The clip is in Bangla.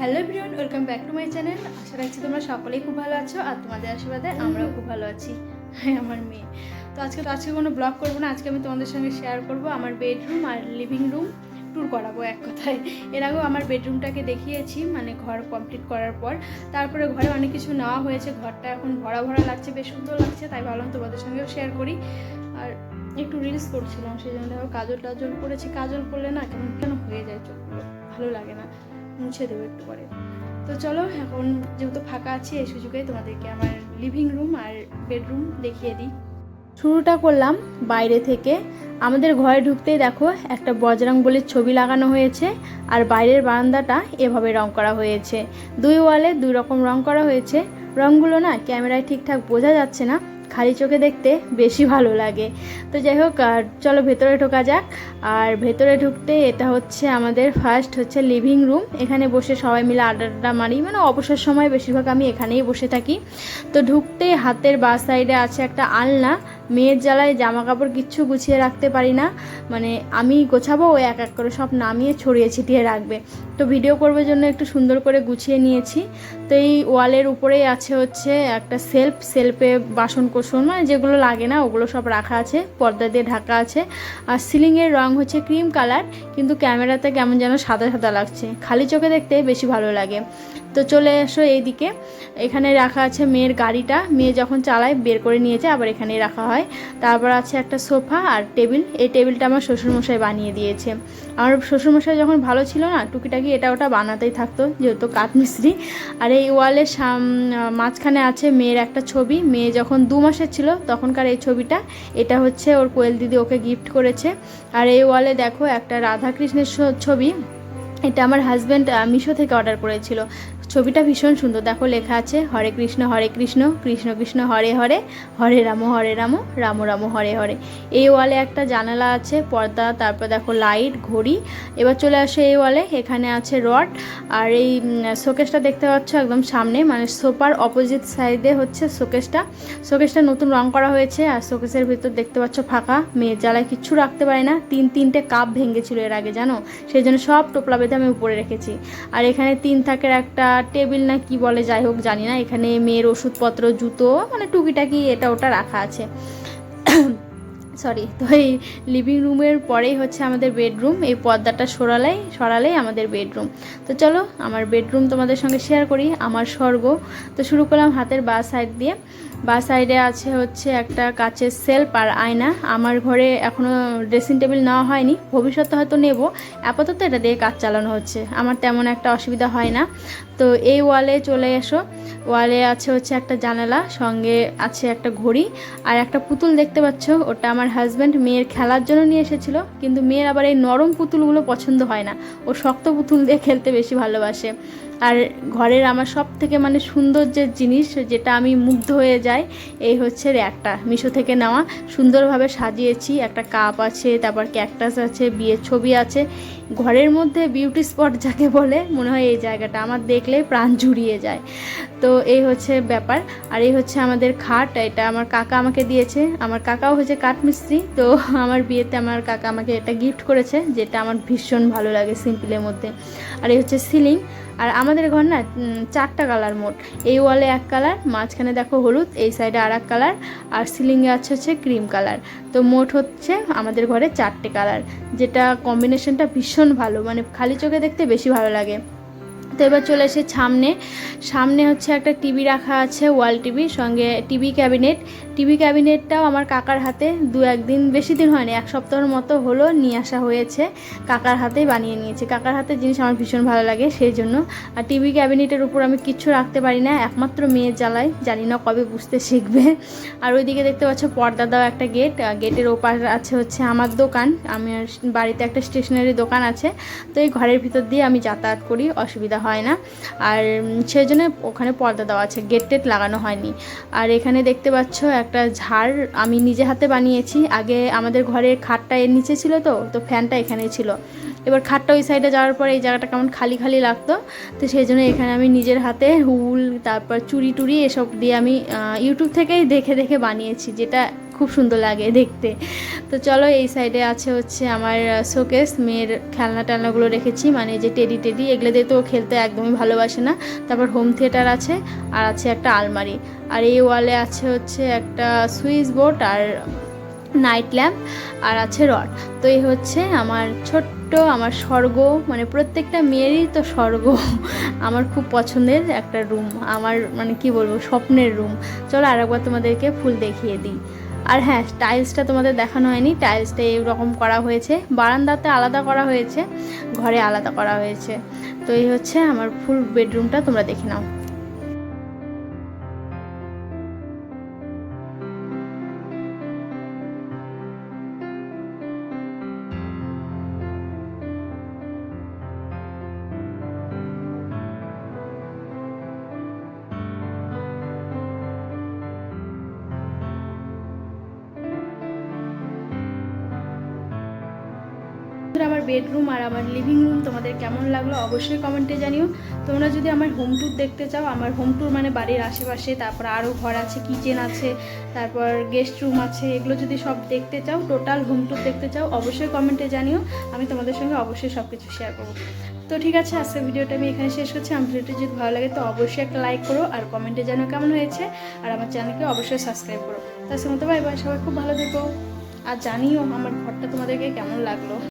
Hello everyone, welcome back to my channel. আশা রাখছি তোমরা সকলেই খুব ভালো আছো আর তোমাদের আশীর্বাদে আমরাও খুব ভালো আছি। হ্যাঁ, আমার মেয়ে তো আজকে কোনো ব্লগ করবো না। আজকে আমি তোমাদের সঙ্গে শেয়ার করব আমার বেডরুম আর লিভিং রুম ট্যুর করাবো এক কথায়। এর আগেও আমার বেডরুমটাকে দেখিয়েছি, মানে ঘর কমপ্লিট করার পর। তারপরে ঘরে অনেক কিছু নেওয়া হয়েছে, ঘরটা এখন ভরা ভরা লাগছে, বেশ সুন্দর লাগছে, তাই ভাবলাম তোমাদের সঙ্গেও শেয়ার করি। আর একটু রিলস করছিলাম, সেই জন্য দেখো কাজল টাজল করেছি। কাজল করলে না কেমন কেন হয়ে যায় চোখগুলো, ভালো লাগে না, মুছে দেবো একটু পরে। তো চলো, এখন যেহেতু ফাঁকা আছি এই সুযোগে তোমাদেরকে আমার লিভিং রুম আর বেডরুম দেখিয়ে দিই। শুরুটা করলাম বাইরে থেকে। আমাদের ঘরে ঢুকতেই দেখো একটা বজরংবলীর ছবি লাগানো হয়েছে, আর বাইরের বারান্দাটা এভাবে রং করা হয়েছে। দুই ওয়ালে দুই রকম রং করা হয়েছে। রঙগুলো না ক্যামেরায় ঠিকঠাক বোঝা যাচ্ছে না, খালি চোখে দেখতে বেশি ভালো লাগে। তো যাই হোক, চলো ভেতরে ঢোকা যাক। আর ভেতরে ঢুকতে এটা হচ্ছে আমাদের ফার্স্ট হচ্ছে লিভিং রুম। এখানে বসে সবাই মিলে আড্ডা মারি, মানে অবসর সময় বেশিরভাগ আমি এখানেই বসে থাকি। তো ঢুকতেই হাতের বাঁ সাইডে আছে একটা আলনা। মেয়ের জ্বালায় জামা কাপড় কিচ্ছু গুছিয়ে রাখতে পারি না, মানে আমি গোছাবো, ও এক এক করে সব নামিয়ে ছড়িয়ে ছিটিয়ে রাখবে। তো ভিডিও করবার জন্য একটু সুন্দর করে গুছিয়ে নিয়েছি। তো এই ওয়ালের উপরেই আছে হচ্ছে একটা সেলফে বাসন কোসন, মানে যেগুলো লাগে না ওগুলো সব রাখা আছে, পর্দা দিয়ে ঢাকা আছে। আর সিলিংয়ের রং হচ্ছে ক্রিম কালার, কিন্তু ক্যামেরাতে কেমন যেন সাদা সাদা লাগছে, খালি চোখে দেখতে বেশি ভালো লাগে। তো চলে এসো এইদিকে। এখানে রাখা আছে মেয়ের গাড়িটা, মেয়ে যখন চালায় বের করে নিয়েছে, আবার এখানেই রাখা হয়। তারপর আছে একটা সোফা আর টেবিল। এই টেবিলটা আমার শ্বশুরমশাই বানিয়ে দিয়েছে। আমার শ্বশুরমশাই যখন ভালো ছিল না, টুকিটাকি এটা ওটা বানাতেই থাকতো, যেহেতু কাঠমিস্ত্রি। আর এই ওয়ালের মাঝখানে আছে মেয়ের একটা ছবি। মেয়ে যখন 2 মাসের ছিল তখনকার এই ছবিটা। এটা হচ্ছে ওর কোয়েল দিদি ওকে গিফট করেছে। আর এই ওয়ালে দেখো একটা রাধাকৃষ্ণের ছবি। এটা আমার হাজব্যান্ড মিশো থেকে অর্ডার করেছিল। ছবিটা ভীষণ সুন্দর, দেখো লেখা আছে হরে কৃষ্ণ কৃষ্ণ কৃষ্ণ হরে হরে, হরে রাম রাম রাম হরে হরে। এই ওয়ালে একটা জানালা আছে, পর্দা, তারপর দেখো লাইট, ঘড়ি। এবার চলে আসে এই ওয়ালে, এখানে আছে রড। আর এই শোকেসটা দেখতে পাচ্ছ একদম সামনে, মানে সোফার অপোজিট সাইডে হচ্ছে শোকেসটা নতুন রং করা হয়েছে। আর শোকেসের ভিতর দেখতে পাচ্ছ ফাঁকা, মেয়ের জ্বালায় কিচ্ছু রাখতে পারে না। তিনটে কাপ ভেঙেছিল এর আগে, জানো, সেই জন্য সব টোপলা বেঁধে আমি উপরে রেখেছি। আর এখানে 3 থাকের একটা টেবিল না কি বলে, যাই হোক জানি না। এখানে মেয়ের ওষুধপত্র, জুতো, মানে টুকিটাকি এটা ওটা রাখা আছে। সরি। তো এই লিভিং রুমের পরেই হচ্ছে আমাদের বেডরুম। এই পর্দাটা সরালেই আমাদের বেডরুম। তো চলো আমার বেডরুম তোমাদের সঙ্গে শেয়ার করি, আমার স্বর্গ। তো শুরু করলাম হাতের বাঁ সাইড দিয়ে। বাঁ সাইডে আছে হচ্ছে একটা কাচের সেলফ আর আয়না। আমার ঘরে এখনও ড্রেসিং টেবিল নেওয়া হয়নি, ভবিষ্যতে হয়তো নেব। আপাতত এটা দিয়ে কাজ চালানো হচ্ছে, আমার তেমন একটা অসুবিধা হয় না। তো এই ওয়ালে চলে এসো। ওয়ালে আছে হচ্ছে একটা জানালা, সঙ্গে আছে একটা ঘড়ি আর একটা পুতুল দেখতে পাচ্ছ। ওটা আমার হাজব্যান্ড মেয়ের খেলার জন্য নিয়ে এসেছিলো, কিন্তু মেয়ের আবার এই নরম পুতুলগুলো পছন্দ হয় না, ও শক্ত পুতুল দিয়ে খেলতে বেশি ভালোবাসে। আর ঘরের আমার সব থেকে মানে সুন্দর যে জিনিস, যেটা আমি মুগ্ধ হয়ে যাই, এই হচ্ছে র্যাকটা, মিশো থেকে নেওয়া। সুন্দরভাবে সাজিয়েছি, একটা কাপ আছে, তারপর ক্যাকটাস আছে, বিয়ের ছবি আছে। ঘরের মধ্যে বিউটি স্পট যাকে বলে, মনে হয় এই জায়গাটা আমার দেখলে প্রাণ জুড়িয়ে যায়। তো এই হচ্ছে ব্যাপার। আর এই হচ্ছে আমাদের খাট, এটা আমার কাকা আমাকে দিয়েছে। আমার কাকাও হচ্ছে কাঠমিস্ত্রি, তো আমার বিয়েতে আমার কাকা আমাকে এটা গিফট করেছে, যেটা আমার ভীষণ ভালো লাগে, সিম্পলের মধ্যে। আর এই হচ্ছে সিলিং। আর আমাদের ঘর না 4টা কালার মোট। এই ওয়ালে 1 কালার, মাঝখানে দেখো হলুদ, এই সাইডে আর 1 কালার, আর সিলিংয়ে আছে হচ্ছে ক্রিম কালার। তো মোট হচ্ছে আমাদের ঘরে 4টে কালার, যেটা কম্বিনেশনটা ভীষণ ভালো, মানে খালি চোখে দেখতে বেশি ভালো লাগে। তো এবার চলে এসে সামনে হচ্ছে একটা টিভি রাখা আছে, ওয়াল টিভি, সঙ্গে টিভি ক্যাবিনেটটাও আমার কাকার হাতে 2-1 দিন, বেশি দিন হয়নি, 1 সপ্তাহের মতো হলো নিয়ে আসা হয়েছে। কাকার হাতেই বানিয়ে নিয়েছে, কাকার হাতের জিনিস আমার ভীষণ ভালো লাগে, সেই জন্য। আর টিভি ক্যাবিনেটের উপর আমি কিচ্ছু রাখতে পারি না, একমাত্র মেয়ের জ্বালায়, জানি না কবে বুঝতে শিখবে। আর ওইদিকে দেখতে পাচ্ছ পর্দা দেওয়া একটা গেট, গেটের ওপার আছে হচ্ছে আমার দোকান, আমার বাড়িতে একটা স্টেশনারি দোকান আছে। তো এই ঘরের ভিতর দিয়ে আমি যাতায়াত করি, অসুবিধা হয় না। আর সেই জন্য ওখানে পর্দা দেওয়া আছে, গেট লাগানো হয়নি। আর এখানে দেখতে পাচ্ছ একটা ঝাড় আমি নিজে হাতে বানিয়েছি। আগে আমাদের ঘরের খাটটা এর নিচে ছিল, তো ফ্যানটা এখানেই ছিল। এবার খাটটা ওই সাইডে যাওয়ার পরে এই জায়গাটা কেমন খালি খালি লাগতো, তো সেই জন্য এখানে আমি নিজের হাতে উল, তারপর চুড়ি টুড়ি এসব দিয়ে আমি ইউটিউব থেকেই দেখে বানিয়েছি, যেটা খুব সুন্দর লাগে দেখতে। তো চলো, এই সাইডে আছে হচ্ছে আমার শোকেস, মেয়ের খেলনা টেলনাগুলো রেখেছি, মানে যে টেডি এগুলো দিয়ে তো খেলতে একদমই ভালোবাসে না। তারপর হোম থিয়েটার আছে, আর আছে একটা আলমারি, আর এই ওয়ালে আছে হচ্ছে একটা সুইচ বোর্ড আর নাইট ল্যাম্প, আর আছে রড। তো এই হচ্ছে আমার ছোট্ট, আমার স্বর্গ, মানে প্রত্যেকটা মেয়েরই তো স্বর্গ। আমার খুব পছন্দের একটা রুম, আমার মানে কি বলবো, স্বপ্নের রুম। চলো আরেকবার তোমাদেরকে ফুল দেখিয়ে দিই। আর হ্যাঁ, টাইলসটা তোমাদের দেখানো হয়নি, টাইলসটা এইরকম করা হয়েছে, বারান্দাতে আলাদা করা হয়েছে, ঘরে আলাদা করা হয়েছে। তো এই হচ্ছে আমার ফুল বেডরুমটা, তোমরা দেখে নাও। আমার বেডরুম আর আমার লিভিং রুম তোমাদের কেমন লাগলো অবশ্যই কমেন্টে জানিও। তোমরা যদি আমার হোম ট্যুর দেখতে চাও, আমার হোম ট্যুর মানে বাড়ির আশেপাশে, তারপর আরও ঘর আছে, কিচেন আছে, তারপর গেস্ট রুম আছে, এগুলো যদি সব দেখতে চাও, টোটাল হোম ট্যুর দেখতে চাও, অবশ্যই কমেন্টে জানিও। আমি তোমাদের সঙ্গে অবশ্যই সব কিছু শেয়ার করবো। তো ঠিক আছে, আজকের ভিডিওটা আমি এখানে শেষ করছি। আমার ভিডিওটি যদি ভালো লাগে তো অবশ্যই একটা লাইক করো, আর কমেন্টে জানিও কেমন হয়েছে, আর আমার চ্যানেলকে অবশ্যই সাবস্ক্রাইব করো। তার সঙ্গে তো বাই বাই, সবাই খুব ভালো থেকো, আর জানিও আমার ঘরটা তোমাদেরকে কেমন লাগলো।